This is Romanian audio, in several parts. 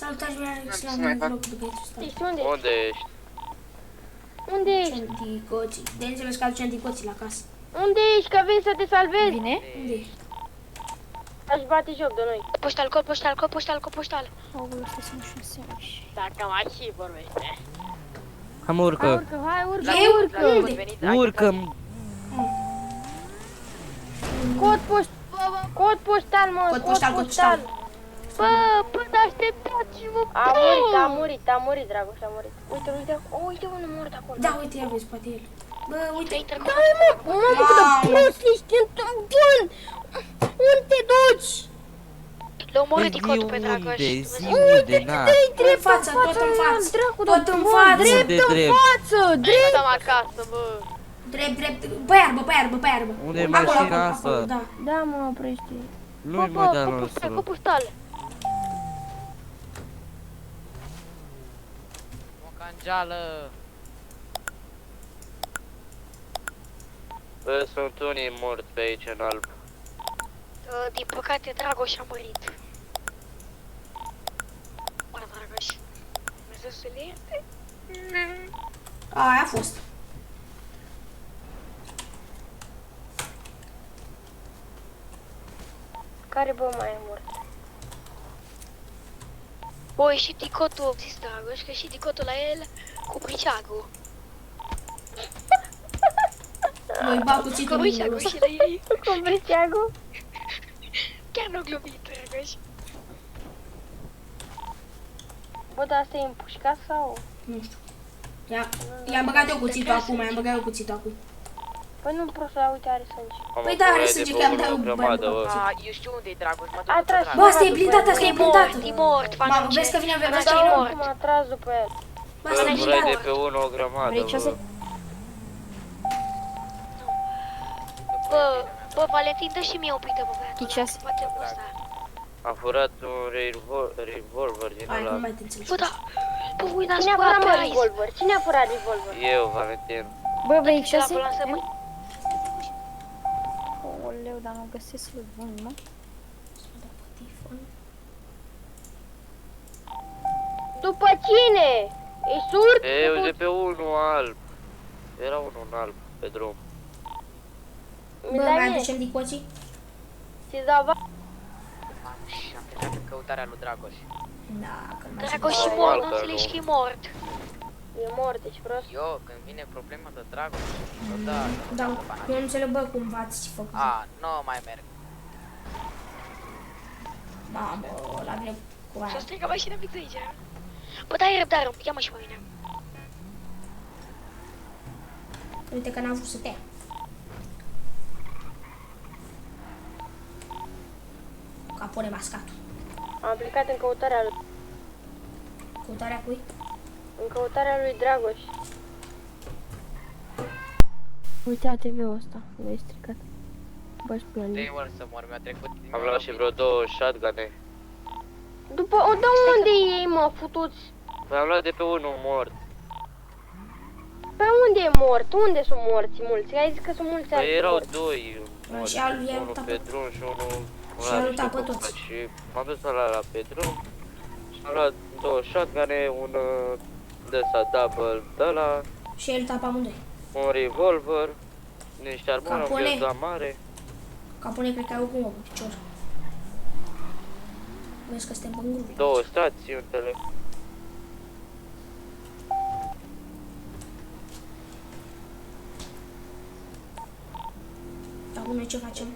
Salutare, Alex, la un vlog de băieți ăsta. Ești unde? Unde ești? Unde ești? Centicoții. De înțeles că aduce centicoții la casă. Unde ești? Că vin să te salvezi? Vine? Unde ești? Aș bate joc de noi. Poștal, cod poștal, cod poștal, cod poștal. Aoleu, stai să nu știu seama și... Dacă mai și vorbește. Am Hai, urcă. urcă, hai, urcă, Eu? urcă. Unde? Urcă. Cod poștal, mă, Cod poștal, cod poștal. Bă, așteptați și vă... A murit, Dragoș, a murit. Uite, uite unul mort acolo. Da, uite, ia vezi, poate el. Bă, uite. Da, mă, cât de prost ești într-un bun! Unde te duci? L-a omorât Icotul pe Dragoș. Unde, na? În față, tot în față. Tot în față. Drept în Față, Hai drept! să dăm acasă, bă. Drept, drept. Pe iarbă, pe iarbă, pe iarbă. Unde e Acolo, mașina acolo, asta? acolo, da. Da, mă, oprește. Nu-i mă de-al nostru. Cod poștal. Mocangeală! Bă, sunt unii morți pe aici în alb. Din păcate, Dragoș a murit. Bă, Dragoș. Dumnezeu să-l ierte. Aia a fost. Care bă mai e mort? Băi, și Ticotul, zis Dragoș, că și Ticotul la el cu briceagul. Noi bag cuțitul Cu în briceagul ăsta. și la ei. Cu briceagul? Chiar nu glumit, Dragoș. Bă, dar asta e împușcat sau? Nu știu. I-am băgat eu cuțitul acum, i-am băgat eu cuțitul acum. Păi nu prost, la uite, are sânge. Păi da, are sânge, că am dat eu bani pe cuțit. Eu știu unde e Dragoș, mă duc A după tras. Dragoș. Bă, asta e blindată, asta e blindată. E mort, Mamă, fanunce. vezi că vine Asta vedea e ce mort. Cum a tras după el. Bă, asta e Bă, vrei de blindată. pe unul o grămadă, Vrei ce o să... bă. Bă, Valentin, dă și mie o pită pe băiatul ăla, Chicioase. că poate ăsta. Am furat un revolver din Hai, nu ăla. mai te înțelegi. Bă, da, bă, uite, Cine a scurat furat, pe mă, aici. revolver? Cine a furat revolver? Eu, Valentin. Bă, vrei De la 6? ambulansă, măi. Oleu, dar nu găsesc bun, mă. După cine? E surd? Eu de pe unul alb. Era unul alb pe drum. Mi Bă, dai mai mie? aducem dicoții? Ți-ți dau bani? Și am plecat în căutarea lui Dragoș. Da, că nu mai Dragoș sunt. și mort, nu înțelegi că e mort. E mort, ești prost. Eu, când vine problema de Dragoș, da, Da, eu nu înțeleg, bă, cum v-ați făcut. a, nu mai merg. Mamă, la mine cu Și-o aia. strică mașina fix aici. Bă, dai răbdare un pic, ia-mă și pe mine. Uite că n-am vrut să te ia. Capone mascatul. Am plecat în căutarea lui. Căutarea cui? În căutarea lui Dragoș. Uite ATV-ul ăsta, l-ai stricat. Bă, spune. 3 ori să mor, mi-a trecut. Am luat și vreo 2 shotgun-e. După, o, de unde ei, mă, futuți? Păi am luat de pe unul mort. Pe unde e mort? Unde sunt morți mulți? Ai zis că sunt mulți Păi alți erau morți. 2 morți. Și alul i-a Unul luat pe pe- drum și unul... Și a luptat pe toți. Și m-am dus la pe drum. Și am luat 2 shotgun-e, un de ăsta double de ăla, Și el tapa amândoi. un revolver, niște armuri, un Capone. viața mare. Capone cred că ai o gumă pe picior. Vezi că suntem în grup. 2 stații, un telefon. Acum noi ce facem?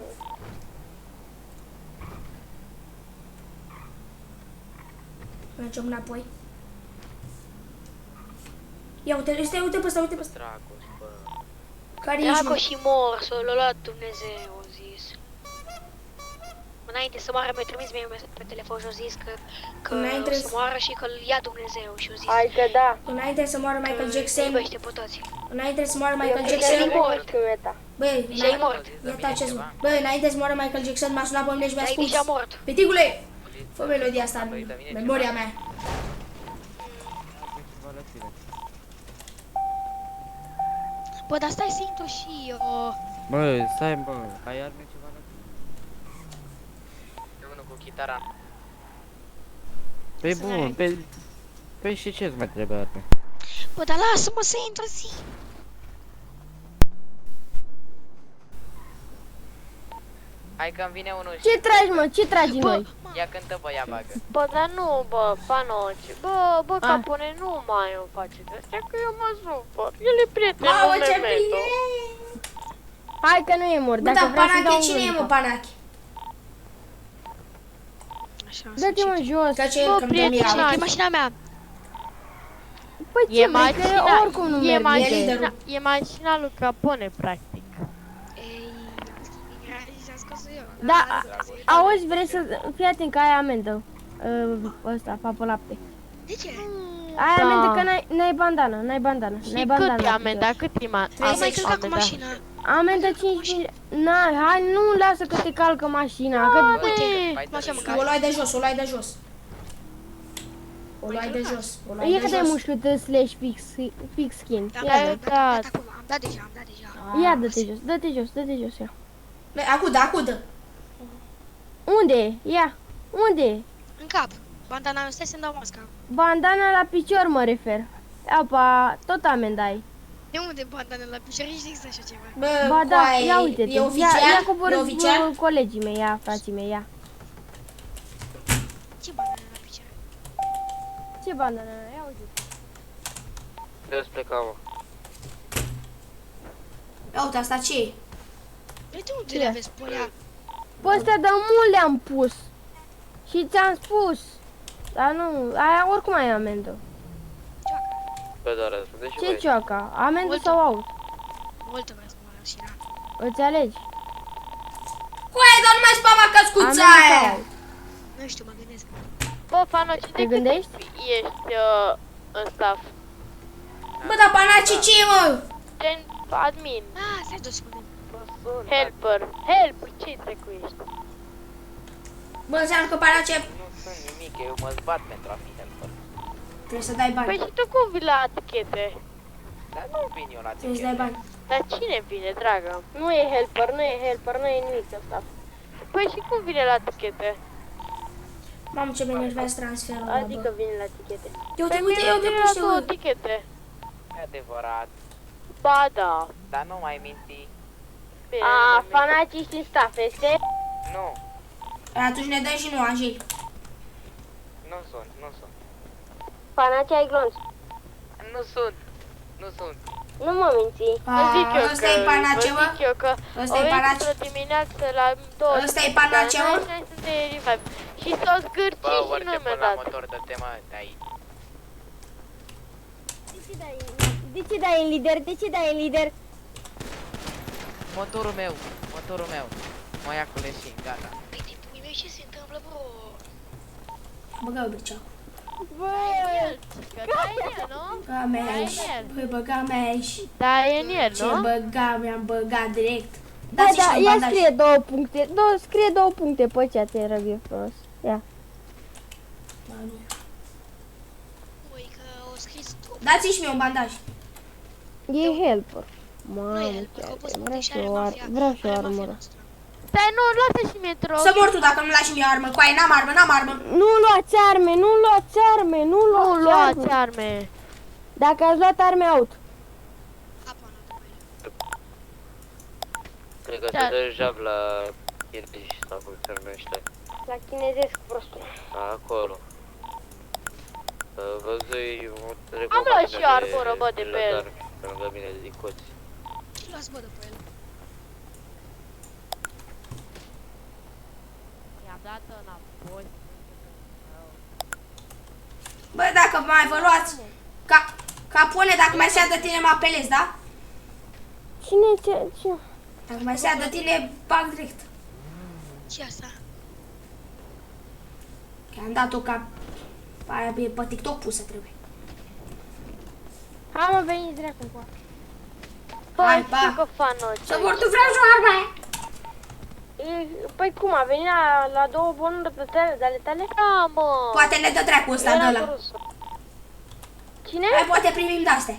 Mergem înapoi. Ia uite, uite pe ăsta, uite pe ăsta. Dragoș, bă. Care ești, mă? Dragoș și mor, s-o luat Dumnezeu, a zis. Înainte să moară mi-a trimis mie un mesaj pe telefon și a zis că Înainte o să moară și că îl ia Dumnezeu și a zis Hai că da. Înainte să moară Michael că Jackson, iubește pe toți. înainte să moară Michael Eu Jackson, cred că mort. nu știu meta. băi, Deja e mort. iată acest, băi, înainte să moară Michael Jackson, m-a sunat pe mine și mi-a Dar e spus, deja mort. Peticule, fă melodia asta în memoria mea. Bă, dar stai simplu și Mă, stai mă, ai arme ceva la E unul cu chitara. Păi bun, păi și ce-ți mai trebuie arme? Bă, dar lasă-mă să intru zi. Hai că-mi vine unul și... Ce tragi, mă? Ce tragi Bă, noi? Ia cântă, bă, ia bagă. Bă, dar nu, bă, Panoci. Bă, Capone, nu mai îmi face de că eu mă supăr. El e prietenul Mamă, ce Memento. bine! Hai că nu e mort, Bă, dacă dar vrei să dau Panache un cine e, mă, gând. Panache? Așa, Dă-te mă jos. Că ce Bă, că-mi dă prietena, miau. e mașina mea. Păi ce E vrei, că mașina, oricum nu e merge. liderul. mașina lui Capone, practic. Ei, s-a scos eu. Da, auzi, vrei să... Fii atent că ai amendă. Ăsta, papă lapte. De ce? Ai Da. amendă că n-ai bandana, n-ai bandana. Și N-ai cât bandana. e amenda? Cât e Vrei să-i călca cu mașina? Amendă 5.000. N-ai, hai, nu lasă că te calcă mașina. Că... Uite, mașina mă O luai de jos, o luai de jos. O luai de jos, o luai E de că te-ai jos. mușcut slash fix skin. Am Ia, dat acum, am dat deja. ia dă-te jos, dă-te jos, dă-te jos, ia. Băi, acudă, acudă. Unde e? Ia, unde e? În cap. Bandana mea, stai să-mi dau masca. Bandana la picior mă refer. Apa, tot amendai. De unde bandana la picior? Nici nu există așa ceva. Bă, Ba da, coaie, ia uite-te. e oficial? Ia E coborâ oficial? colegii mei, ia, frații mei, ia. Ce bandana la picior? Ce bandana? Ia uite. Trebuie să plecăm, mă. Ia uite, asta ce e? Păi de unde le aveți pe ea? Pe astea de mult le-am pus. Și ți-am spus. Dar nu, aia oricum ai amendă. Bă, dar răspunde și Ce voi. cioaca? Amendă Uite. sau aut? Multă vreau să mă mașina. Îți alegi? Coaie, dar nu mai spama căscuța Amendă sau aia! aut? Nu știu, mă gândesc. Bă, Fanoci, Te de cât gândești? ești în staff? Bă, dar Panache ce e, mă? Gen admin, Ah, stai dos cu mine. helper, helper, ce trecu ești? Bă, înseamnă că Panache Nu sunt nimic, eu mă zbat pentru a fi helper. trebuie să dai Păi bani. și tu cum vii la etichete? Dar nu vin eu la Trebuie să dai tichet. bani. Dar cine vine, dragă? Nu e helper, nu e helper, nu e nimic ăsta. Păi și cum vine la etichete? Mamă, ce bine vrea transferul ăla, Adică bă. vine la tichete. Ia uite, Păi uite, mie ia uite, vine la puște, două bă. etichete. E adevărat. Ba da. Dar nu mai minți. Bine, A, nu mi-e. fanatici din staff, este? Nu, Atunci ne dăm și noi, Angel. nu sunt. Fanaci ai glonț. Nu sunt. Nu sunt. Nu mă minți. Îți zic eu Ăsta că, e Panache, vă mă? zic eu că Ăsta au e venit Panache? într-o dimineață la 2. Ăsta e Panache, mă? Și s-au zgârcit Bă, și nu orice mi-a până la dat. motor, dă-te mă de aici. De ce dai în lider? De ce dai în lider? Motorul meu. Mă ia cu leșin, gata. Păi de pui mei, ce se întâmplă, bro? Băga-o briceau. Bă, Că da e în el, nu? Băga-me aici. Băi, băga-me aici. Da e în el, Ce nu? băga, mi-am băgat direct. da, Dați-și da, un ia bandaj. scrie 2 puncte. Scrie 2 puncte pe chat, te rog eu frumos. Ia. Ba, nu. Ui, că o scris tu. Dați-și mie un bandaj. E helper. Nu Mamă, e el, că a pus vreau și și are eu mafia. vreau și o Are mafia armură. noastră. Stai, nu, lasă și mie, te rog. Să mor tu dacă nu-mi lași mie armă. Coaie, n-am armă, n-am armă. Nu luați arme, nu luați arme, nu Nu luați luați arme. arme. Dacă ați luat arme, out. Apa, nu, Cred că Da. se dă jab la chinezi sau cum se numește. La chinezesc, prostul. Acolo. Văzui un Am luat și eu armură, bă, de pe el. Pe lângă mine de dicoți. ce luați, bă, după el? I-am dat înapoi. Bă, dacă mai vă luați Capone, dacă mai se ia de tine, mă apelezi, da? Ce? Dacă mai se ia de tine, bag direct. Ce asta? Că am dat-o ca aia e pe TikTok pusă, trebuie. Hai mă, veniți dracu cu asta. Hai, Păi, pa. știu că Fanoci. Să vor tu vreau și o armă aia. Păi cum, a venit la 2 bonuri de ale tale? Da, mă. Poate ne dă dracu ăsta de ăla. Cine? Hai, poate primim de-astea.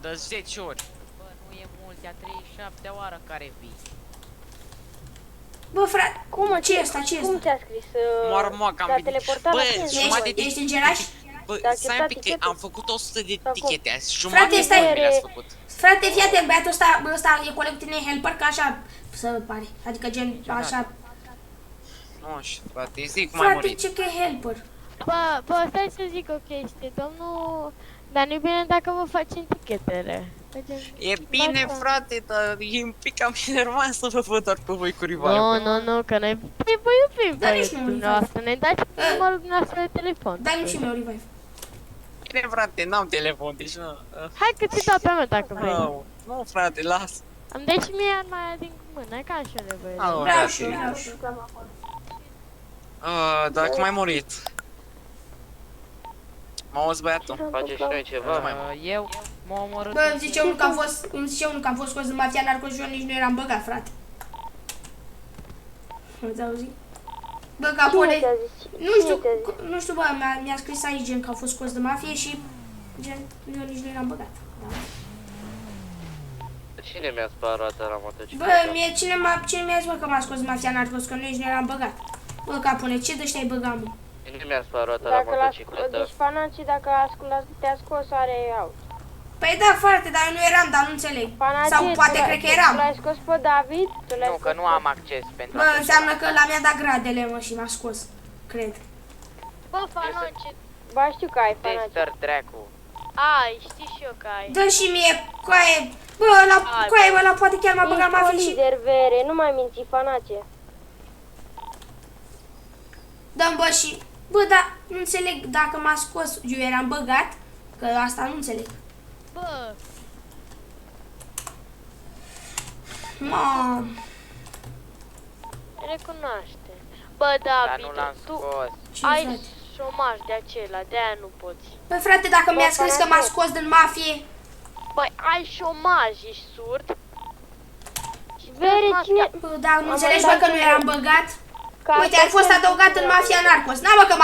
De 10 ori. Bă, nu e mult, e a 37-a oară care vii. Bă, frate, Cum, ce e asta, ce e Cum asta? ți-a scris? Moară moaca, am te-a venit. teleportat la Bă, tine. jumătate de... Ești îngeraș? Bă, Te-a stai un acceptat pic, că tichetul? am făcut 100 de Sau cum? tichete azi. Frate, Jumătate stai. de mi le-ați făcut. Frate, fii atent, băiatul ăsta e colegul tine helper, ca așa să pare. Adică gen, așa. Nu știu, frate, zic cum ai Frate, murit. ce că e helper? Bă, stai să zic o chestie, domnul... Dar nu-i bine dacă vă facem tichetele. E bine, frate, dar e un pic cam enervant să vă văd doar pe voi cu rivalul. Nu, că noi vă iubim Dar pe nici nu dumneavoastră, ne dați numărul dumneavoastră de telefon. Dai-mi și mie o revive. Bine, frate, n-am telefon, deci nu... Hai că ți dau pe mea dacă vrei. Nu, frate, las. Îmi dai și mie arma aia din mână, ca și eu nevoie. Au, Vreau și eu, vreau și eu. Dar cum ai murit? Mă auzi, băiatul? Face și noi ceva. Eu m-am omorât. Bă, îmi zice unul că am fost scos din mafia narco și eu nici nu eram băgat, frate. Ați auzit? Bă, Capone, Cine ți-a zis? nu știu, bă, mi-a scris aici gen că a fost scos de mafie și gen, eu nici nu eram băgat. Da. Cine mi-a sparat la Bă, motocicletă? cine mi-a zis, bă, că m-a scos din mafia narco, că nici nu eram băgat. Bă, Capone, ce de ai băgat, mă? Cine mi-a sparat la Dacă motocicletă? deci fanacii, dacă te-a scos, are aut. Păi da, frate, dar eu nu eram, dar nu înțeleg. Sau poate cred că Tu eram. l-ai scos pe David? Tu l-ai Nu, scos că nu pe- am acces pentru Bă, așa înseamnă ceva. că la mi-a dat gradele, mă, și m-a scos. Cred. Bă, fanoce, Ba, știu că ai fanacii. Tester dracu. ai, știi și eu că ai. Dă și mie coaie. Bă, ăla poate chiar m-a băgat mafie și... Lider, vere, nu mai minți, fanace. Dă-mi, bă, și... Bă, dar nu înțeleg dacă m-a scos, eu eram băgat, că asta nu înțeleg. Bă, Mamă. recunoaște. Bă, Dar nu David, l-am tu scos. Ce, ai frate? șomaj de acela, de-aia nu poți. Bă, frate, dacă mi-a scris că m-a frate. scos din mafie... Băi, ai șomaj, ești surd? Și Vere, vezi cine... masca. Bă, dar nu înțelegi, bă, că nu eram băgat? Ca Uite, ai fost adăugat în mafia narcos. N-a, bă, că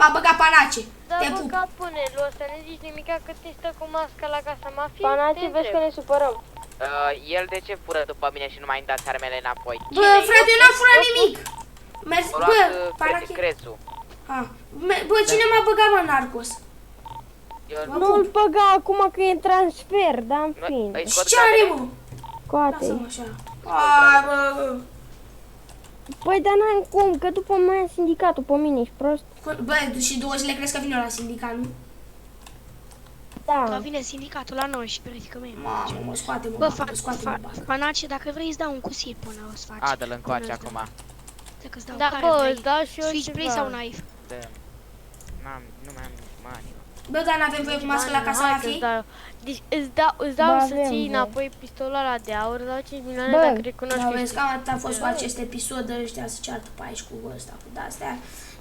m-a băgat panace. Da, Te bă, pup. Capone-lu, să ne zici nimica că te stă cu masca la casa mafiei? Fanace, Te vezi că întreb. ne supărăm. El de ce fură după mine și nu mai îmi dați armele înapoi? Bă, frate, eu n-am furat nimic. Mergi, O bă, luat parache. crețul. Bă, cine m-a băgat, mă, narcos? Eu Nu-l băga acum că e în transfer, dar în fin. Îi Și scot ce are, datele? mă? Scoate. Lasă-mă așa. Ai, bă. Păi, dar n-am cum, că după mai ia sindicatul pe mine, ești prost? Bă, și 2 zile crezi că vine la sindicat, nu? Da. Că vine sindicatul la noi și verifică mie. Mamă, mă, scoate-mă, Bă, mamă, scoate-mă, bă. fanace, dacă vrei îți dau un cusit până o să faci. Adă-l încoace Până îți dau. acum. Dacă îți dau Da, care bă, vrei. îți dau și eu Switch play ceva. sau knife? Dă. Nu mai am nici bani. Bă, dar n-avem voie cu mască la casa Hai că mafiei? îți dau. Deci îți dau Ba, să avem, ții bă. înapoi pistola ăla de aur, îți dau 5 milioane Bă, dacă recunoști Da, că vezi, știi. cam atât a fost cu acest episod, ăștia se ceartă pe aici cu ăsta, cu de-astea.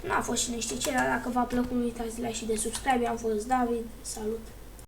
N-a fost cine știe ce, dar dacă v-a plăcut, nu uitați de like și de subscribe, eu am fost David, salut!